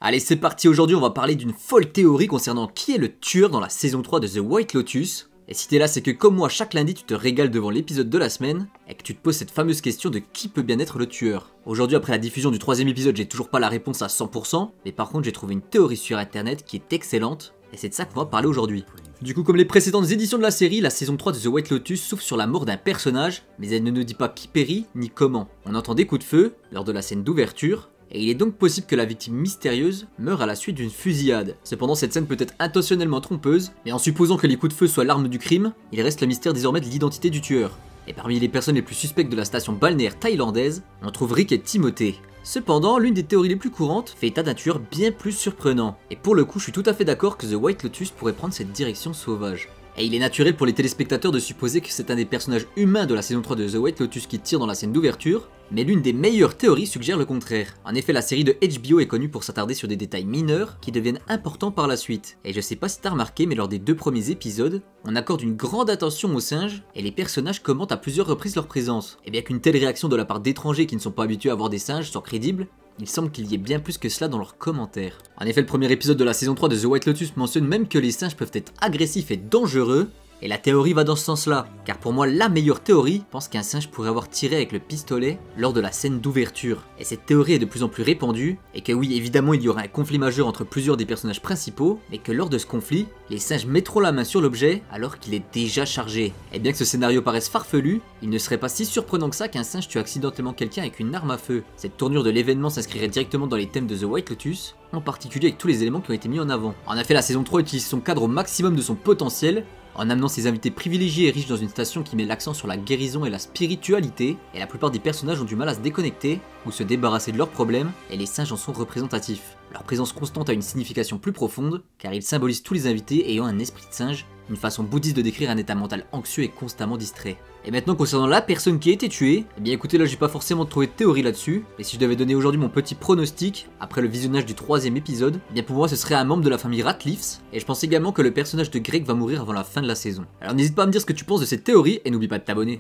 Allez, c'est parti, aujourd'hui on va parler d'une folle théorie concernant qui est le tueur dans la saison 3 de The White Lotus. Et si t'es là, c'est que comme moi, chaque lundi tu te régales devant l'épisode de la semaine et que tu te poses cette fameuse question de qui peut bien être le tueur. Aujourd'hui, après la diffusion du 3ème épisode, j'ai toujours pas la réponse à 100%, mais par contre j'ai trouvé une théorie sur internet qui est excellente, et c'est de ça qu'on va parler aujourd'hui. Du coup, comme les précédentes éditions de la série, la saison 3 de The White Lotus souffle sur la mort d'un personnage, mais elle ne nous dit pas qui périt ni comment. On entend des coups de feu lors de la scène d'ouverture, et il est donc possible que la victime mystérieuse meure à la suite d'une fusillade. Cependant, cette scène peut être intentionnellement trompeuse, mais en supposant que les coups de feu soient l'arme du crime, il reste le mystère désormais de l'identité du tueur. Et parmi les personnes les plus suspectes de la station balnéaire thaïlandaise, on trouve Rick et Timothée. Cependant, l'une des théories les plus courantes fait état d'un tueur bien plus surprenant. Et pour le coup, je suis tout à fait d'accord que The White Lotus pourrait prendre cette direction sauvage. Et il est naturel pour les téléspectateurs de supposer que c'est un des personnages humains de la saison 3 de The White Lotus qui tire dans la scène d'ouverture, mais l'une des meilleures théories suggère le contraire. En effet, la série de HBO est connue pour s'attarder sur des détails mineurs qui deviennent importants par la suite. Et je sais pas si t'as remarqué, mais lors des 2 premiers épisodes, on accorde une grande attention aux singes, et les personnages commentent à plusieurs reprises leur présence. Et bien qu'une telle réaction de la part d'étrangers qui ne sont pas habitués à voir des singes soit crédible, il semble qu'il y ait bien plus que cela dans leurs commentaires. En effet, le premier épisode de la saison 3 de The White Lotus mentionne même que les singes peuvent être agressifs et dangereux, et la théorie va dans ce sens-là, car pour moi la meilleure théorie pense qu'un singe pourrait avoir tiré avec le pistolet lors de la scène d'ouverture. Et cette théorie est de plus en plus répandue, et que oui évidemment il y aura un conflit majeur entre plusieurs des personnages principaux, mais que lors de ce conflit, les singes mettront la main sur l'objet alors qu'il est déjà chargé. Et bien que ce scénario paraisse farfelu, il ne serait pas si surprenant que ça qu'un singe tue accidentellement quelqu'un avec une arme à feu. Cette tournure de l'événement s'inscrirait directement dans les thèmes de The White Lotus, en particulier avec tous les éléments qui ont été mis en avant. En effet, la saison 3 utilise son cadre au maximum de son potentiel, en amenant ses invités privilégiés et riches dans une station qui met l'accent sur la guérison et la spiritualité, et la plupart des personnages ont du mal à se déconnecter ou se débarrasser de leurs problèmes, et les singes en sont représentatifs. Leur présence constante a une signification plus profonde, car ils symbolisent tous les invités ayant un esprit de singe, une façon bouddhiste de décrire un état mental anxieux et constamment distrait. Et maintenant concernant la personne qui a été tuée, eh bien écoutez là j'ai pas forcément trouvé de théorie là-dessus, mais si je devais donner aujourd'hui mon petit pronostic, après le visionnage du 3ème épisode, eh bien pour moi ce serait un membre de la famille Ratcliffe, et je pense également que le personnage de Greg va mourir avant la fin de la saison. Alors n'hésite pas à me dire ce que tu penses de cette théorie, et n'oublie pas de t'abonner.